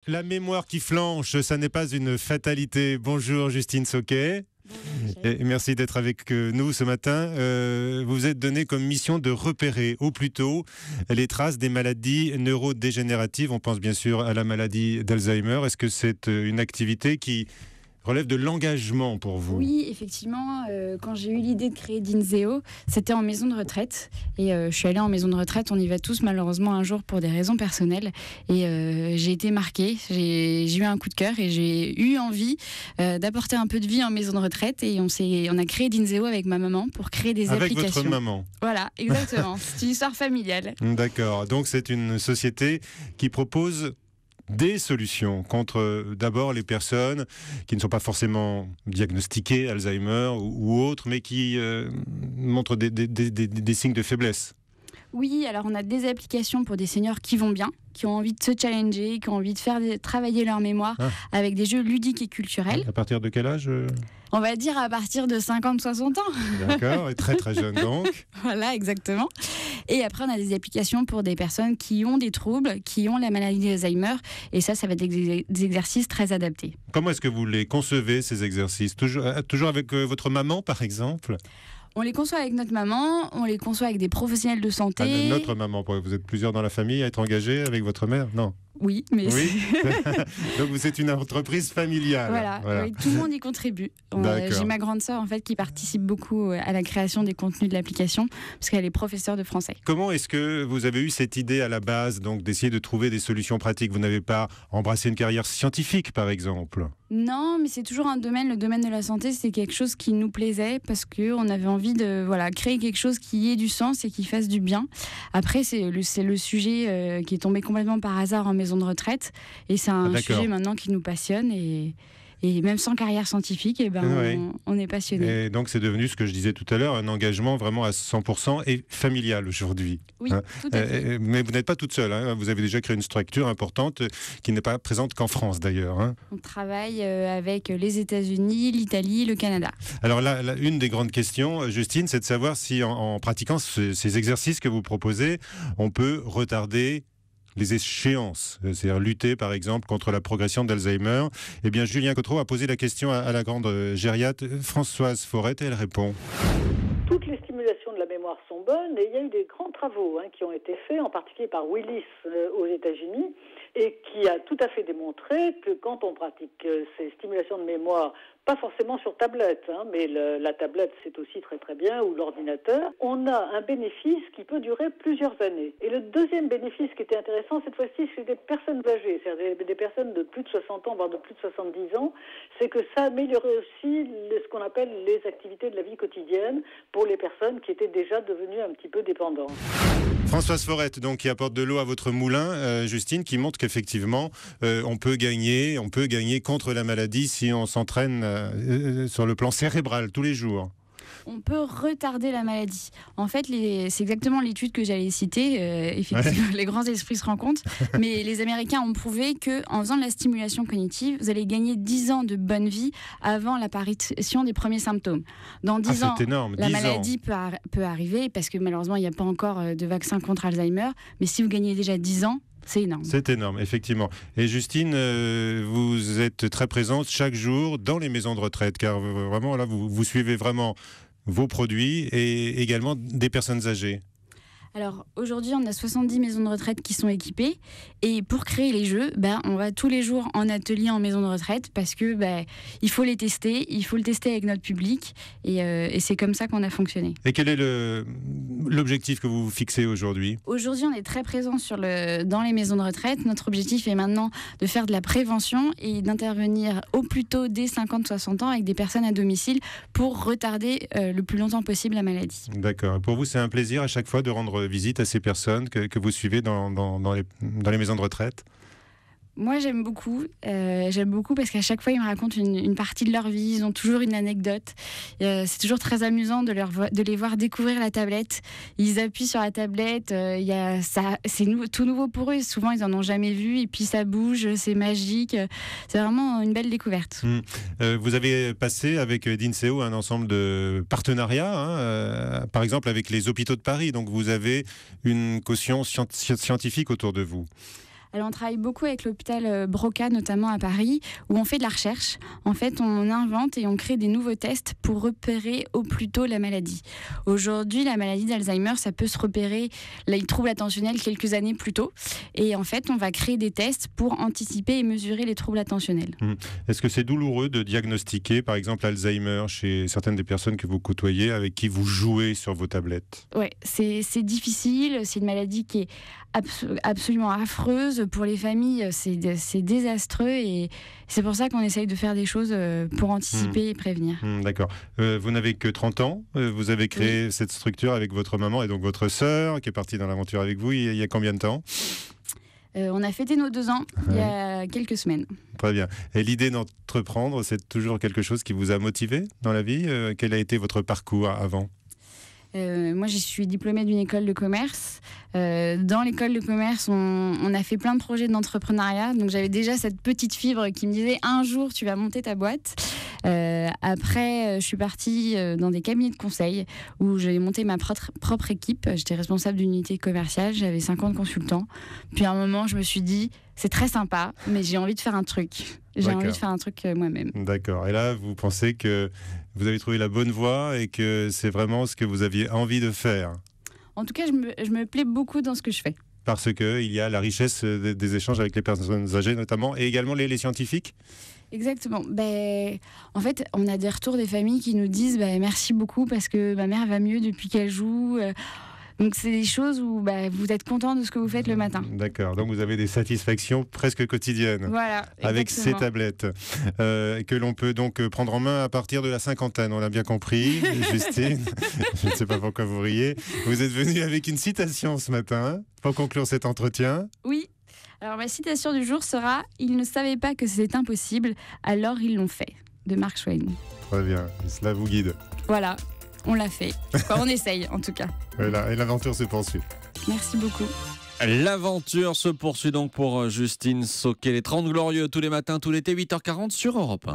La mémoire qui flanche, ça n'est pas une fatalité. Bonjour Justine Sauquet. Et merci d'être avec nous ce matin. Vous vous êtes donné comme mission de repérer au plus tôt les traces des maladies neurodégénératives. On pense bien sûr à la maladie d'Alzheimer. Est-ce que c'est une activité qui relève de l'engagement pour vous? Oui, effectivement, quand j'ai eu l'idée de créer Dinseo, c'était en maison de retraite. Et je suis allée en maison de retraite, on y va tous malheureusement un jour pour des raisons personnelles. Et j'ai été marquée, j'ai eu un coup de cœur et j'ai eu envie d'apporter un peu de vie en maison de retraite. Et on a créé Dinseo avec ma maman pour créer des applications. Avec votre maman? Voilà, exactement. C'est une histoire familiale. D'accord, donc c'est une société qui propose des solutions contre d'abord les personnes qui ne sont pas forcément diagnostiquées Alzheimer ou autres, mais qui montrent des signes de faiblesse. Oui, alors on a des applications pour des seniors qui vont bien, qui ont envie de se challenger, qui ont envie de faire travailler leur mémoire avec des jeux ludiques et culturels. À partir de quel âge On va dire à partir de 50-60 ans. D'accord, et très très jeune donc. Voilà, exactement. Et après, on a des applications pour des personnes qui ont des troubles, qui ont la maladie d'Alzheimer. Et ça va être des exercices très adaptés. Comment est-ce que vous les concevez, ces exercices? Toujours avec votre maman, par exemple? On les conçoit avec notre maman, on les conçoit avec des professionnels de santé. Ah, notre maman, vous êtes plusieurs dans la famille à être engagés avec votre mère? Non. Oui, mais... Oui. Donc vous êtes une entreprise familiale. Voilà. Oui, tout le monde y contribue. J'ai ma grande sœur en fait qui participe beaucoup à la création des contenus de l'application parce qu'elle est professeure de français. Comment est-ce que vous avez eu cette idée à la base, donc d'essayer de trouver des solutions pratiques? Vous n'avez pas embrassé une carrière scientifique, par exemple? Non, mais c'est toujours un domaine. Le domaine de la santé, c'est quelque chose qui nous plaisait parce qu'on avait envie de créer quelque chose qui ait du sens et qui fasse du bien. Après, c'est le sujet qui est tombé complètement par hasard en maison de retraite et c'est un sujet maintenant qui nous passionne et même sans carrière scientifique, on est passionné. Et donc c'est devenu ce que je disais tout à l'heure, un engagement vraiment à 100% et familial aujourd'hui. Oui, tout à fait. Mais vous n'êtes pas toute seule, vous avez déjà créé une structure importante qui n'est pas présente qu'en France d'ailleurs. On travaille avec les États-Unis, l'Italie, le Canada. Alors là, une des grandes questions, Justine, c'est de savoir si en pratiquant ces exercices que vous proposez, on peut retarder les échéances, c'est-à-dire lutter par exemple contre la progression d'Alzheimer. Eh bien, Julien Cotreau a posé la question à la grande gériatre Françoise Forette et elle répond. Toutes les stimulations de la mémoire sont bonnes et il y a eu des grands travaux qui ont été faits, en particulier par Willis aux États-Unis, et qui a tout à fait démontré que quand on pratique ces stimulations de mémoire, pas forcément sur tablette, mais la tablette c'est aussi très très bien, ou l'ordinateur, on a un bénéfice qui peut durer plusieurs années. Et le deuxième bénéfice qui était intéressant cette fois-ci, c'est des personnes âgées, c'est-à-dire des personnes de plus de 60 ans, voire de plus de 70 ans, c'est que ça améliorait aussi ce qu'on appelle les activités de la vie quotidienne pour les personnes qui étaient déjà devenues un petit peu dépendantes. Françoise Forette, donc, qui apporte de l'eau à votre moulin, Justine, qui montre qu'effectivement, on peut gagner contre la maladie si on s'entraîne sur le plan cérébral tous les jours. On peut retarder la maladie. En fait, c'est exactement l'étude que j'allais citer. Effectivement, les grands esprits se rencontrent. Mais les Américains ont prouvé qu'en faisant de la stimulation cognitive, vous allez gagner 10 ans de bonne vie avant l'apparition des premiers symptômes. Dans 10 ans, la maladie peut arriver parce que malheureusement, il n'y a pas encore de vaccin contre Alzheimer. Mais si vous gagnez déjà 10 ans, c'est énorme. C'est énorme, effectivement. Et Justine, vous êtes très présente chaque jour dans les maisons de retraite, car vraiment, là, vous suivez vraiment vos produits et également des personnes âgées. Alors aujourd'hui, on a 70 maisons de retraite qui sont équipées et pour créer les jeux, on va tous les jours en atelier en maison de retraite parce que il faut les tester, il faut le tester avec notre public et c'est comme ça qu'on a fonctionné. Et quel est l'objectif que vous vous fixez aujourd'hui ? Aujourd'hui, on est très présent dans les maisons de retraite. Notre objectif est maintenant de faire de la prévention et d'intervenir au plus tôt dès 50-60 ans avec des personnes à domicile pour retarder le plus longtemps possible la maladie. D'accord. Pour vous, c'est un plaisir à chaque fois de rendre visite à ces personnes que vous suivez dans les maisons de retraite? Moi, j'aime beaucoup parce qu'à chaque fois, ils me racontent une partie de leur vie. Ils ont toujours une anecdote. C'est toujours très amusant de les voir découvrir la tablette. Ils appuient sur la tablette. C'est tout nouveau pour eux. Souvent, ils en ont jamais vu. Et puis, ça bouge. C'est magique. C'est vraiment une belle découverte. Vous avez passé avec Dinseo un ensemble de partenariats, par exemple avec les hôpitaux de Paris. Donc, vous avez une caution scientifique autour de vous. Alors, on travaille beaucoup avec l'hôpital Broca, notamment à Paris, où on fait de la recherche. En fait, on invente et on crée des nouveaux tests pour repérer au plus tôt la maladie. Aujourd'hui, la maladie d'Alzheimer, ça peut se repérer, les troubles attentionnels, quelques années plus tôt. Et en fait, on va créer des tests pour anticiper et mesurer les troubles attentionnels. Est-ce que c'est douloureux de diagnostiquer, par exemple, Alzheimer chez certaines des personnes que vous côtoyez, avec qui vous jouez sur vos tablettes? Oui, c'est difficile. C'est une maladie qui est absolument affreuse. Pour les familles, c'est désastreux. Et c'est pour ça qu'on essaye de faire des choses pour anticiper et prévenir. D'accord. Vous n'avez que 30 ans. Vous avez créé cette structure avec votre maman et donc votre sœur, qui est partie dans l'aventure avec vous il y a combien de temps? On a fêté nos 2 ans il y a quelques semaines. Très bien. Et l'idée d'entreprendre, c'est toujours quelque chose qui vous a motivé dans la vie? Quel a été votre parcours avant? Moi, je suis diplômée d'une école de commerce. Dans l'école de commerce, on a fait plein de projets d'entrepreneuriat. Donc, j'avais déjà cette petite fibre qui me disait un jour, tu vas monter ta boîte. Après, je suis partie dans des cabinets de conseil où j'ai monté ma propre équipe. J'étais responsable d'une unité commerciale. J'avais 50 consultants. Puis à un moment, je me suis dit, c'est très sympa, mais j'ai envie de faire un truc. J'ai envie de faire un truc moi-même. D'accord. Et là, vous pensez que vous avez trouvé la bonne voie et que c'est vraiment ce que vous aviez envie de faire? En tout cas, je me plais beaucoup dans ce que je fais. Parce qu'il y a la richesse des échanges avec les personnes âgées notamment, et également les scientifiques? Exactement. En fait, on a des retours des familles qui nous disent merci beaucoup parce que ma mère va mieux depuis qu'elle joue. Donc, c'est des choses où vous êtes content de ce que vous faites le matin. D'accord. Donc, vous avez des satisfactions presque quotidiennes. Voilà. Avec ces tablettes que l'on peut donc prendre en main à partir de la cinquantaine. On l'a bien compris, Justine. Je ne sais pas pourquoi vous riez. Vous êtes venue avec une citation ce matin pour conclure cet entretien. Oui. Alors, ma citation du jour sera « Ils ne savaient pas que c'était impossible, alors ils l'ont fait » de Mark Twain. Très bien, et cela vous guide. Voilà, on l'a fait. Enfin, on essaye, en tout cas. Voilà, et l'aventure se poursuit. Merci beaucoup. L'aventure se poursuit donc pour Justine Sauquet. Les 30 Glorieux tous les matins, tout l'été, 8h40 sur Europe 1.